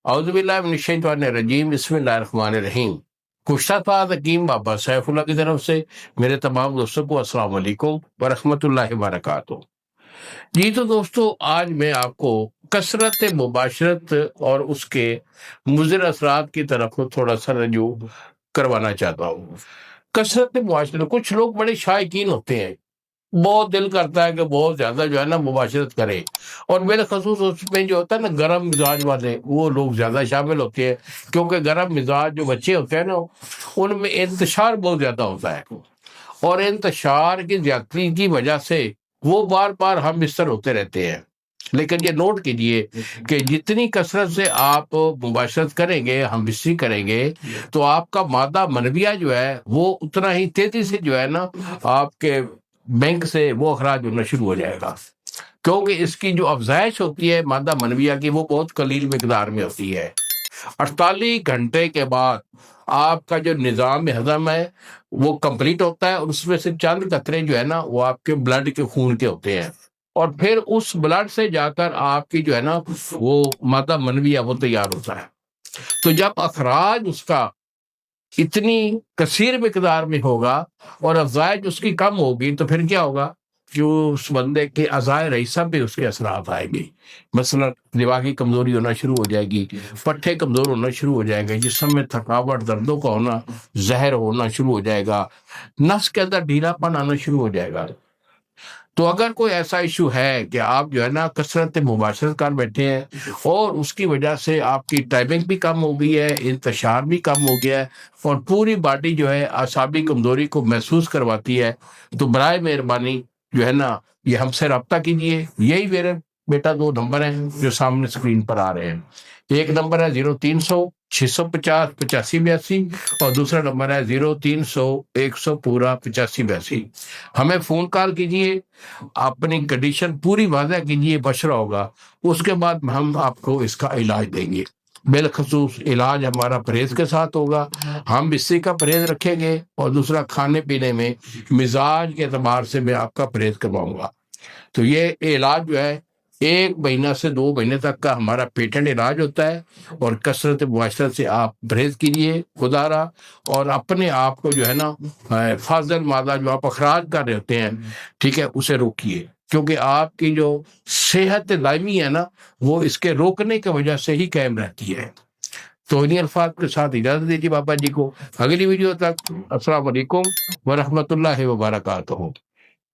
اعوذ باللہ من الشیطان الرجیم، بسم اللہ الرحمن الرحیم۔ کشتہ تھا حکیم بابا سیف اللہ کی طرف سے۔ میرے تمام دوستوں کو السلام علیکم ورحمۃ اللہ وبرکاتہ۔ جی تو دوستو، آج میں آپ کو کثرت مباشرت اور اس کے مضر اثرات کی طرف تھوڑا سا رجوع کروانا چاہتا ہوں۔ کثرت مباشرت، کچھ لوگ بڑے شائقین ہوتے ہیں، بہت دل کرتا ہے کہ بہت زیادہ جو ہے نا مباشرت کرے، اور بالخصوص اس میں جو ہوتا ہے نا گرم مزاج والے، وہ لوگ زیادہ شامل ہوتے ہیں، کیونکہ گرم مزاج جو بچے ہوتے ہیں نا ان میں انتشار بہت زیادہ ہوتا ہے، اور انتشار کی زیادتی کی وجہ سے وہ بار بار ہم بستر ہوتے رہتے ہیں۔ لیکن یہ نوٹ کیجئے کہ جتنی کثرت سے آپ مباشرت کریں گے، ہم بستری کریں گے، تو آپ کا مادہ منویہ جو ہے وہ اتنا ہی تیزی سے جو ہے نا آپ کے بینک سے وہ اخراج ہونا شروع ہو جائے گا، کیونکہ اس کی جو افزائش ہوتی ہے مادہ منویہ کی وہ بہت قلیل مقدار میں ہوتی ہے۔ 48 گھنٹے کے بعد آپ کا جو نظام ہضم ہے وہ کمپلیٹ ہوتا ہے، اور اس میں سے چند قطرے جو ہے نا وہ آپ کے بلڈ کے خون کے ہوتے ہیں، اور پھر اس بلڈ سے جا کر آپ کی جو ہے نا وہ مادہ منویہ وہ تیار ہوتا ہے۔ تو جب اخراج اس کا اتنی کثیر مقدار میں ہوگا اور افزائش اس کی کم ہوگی، تو پھر کیا ہوگا؟ جو اس بندے کے اعضائے رئیسہ پہ اس کے اثرات آئیں گے۔ مثلا دماغی کمزوری ہونا شروع ہو جائے گی، پٹھے کمزور ہونا شروع ہو جائیں گے، جسم میں تھکاوٹ، دردوں کا ہونا، زہر ہونا شروع ہو جائے گا، نس کے اندر ڈھیلا پن آنا شروع ہو جائے گا۔ تو اگر کوئی ایسا ایشو ہے کہ آپ جو ہے نا کثرت مباشرت کر بیٹھے ہیں اور اس کی وجہ سے آپ کی ٹائمنگ بھی کم ہو گئی ہے، انتشار بھی کم ہو گیا ہے، اور پوری باڈی جو ہے اعصابی کمزوری کو محسوس کرواتی ہے، تو برائے مہربانی جو ہے نا یہ ہم سے رابطہ کیجئے۔ یہی میرے بیٹا 2 نمبر ہیں جو سامنے اسکرین پر آ رہے ہیں۔ ایک نمبر ہے 0300-650-8582، اور دوسرا نمبر ہے 0300-100-8582۔ ہمیں فون کال کیجئے، اپنی کنڈیشن پوری واضح کیجئے، مشورہ ہوگا، اس کے بعد ہم آپ کو اس کا علاج دیں گے۔ بالخصوص علاج ہمارا پرہیز کے ساتھ ہوگا، ہم بستری کا پرہیز رکھیں گے، اور دوسرا کھانے پینے میں مزاج کے اعتبار سے میں آپ کا پرہیز کرواؤں گا۔ تو یہ علاج جو ہے 1 مہینہ سے 2 مہینے تک کا ہمارا پیٹنٹ علاج ہوتا ہے، اور کثرت مباشرت سے آپ پرہیز کیجئے خدا را، اور اپنے آپ کو جو ہے نا فاضل مادہ جو آپ اخراج کر رہے ہوتے ہیں، ٹھیک ہے، اسے روکیے، کیونکہ آپ کی جو صحت دائمی ہے نا وہ اس کے روکنے کی وجہ سے ہی قائم رہتی ہے۔ تو انہی الفاظ کے ساتھ اجازت دیجیے بابا جی کو، اگلی ویڈیو تک السلام علیکم ورحمۃ اللہ وبرکاتہ۔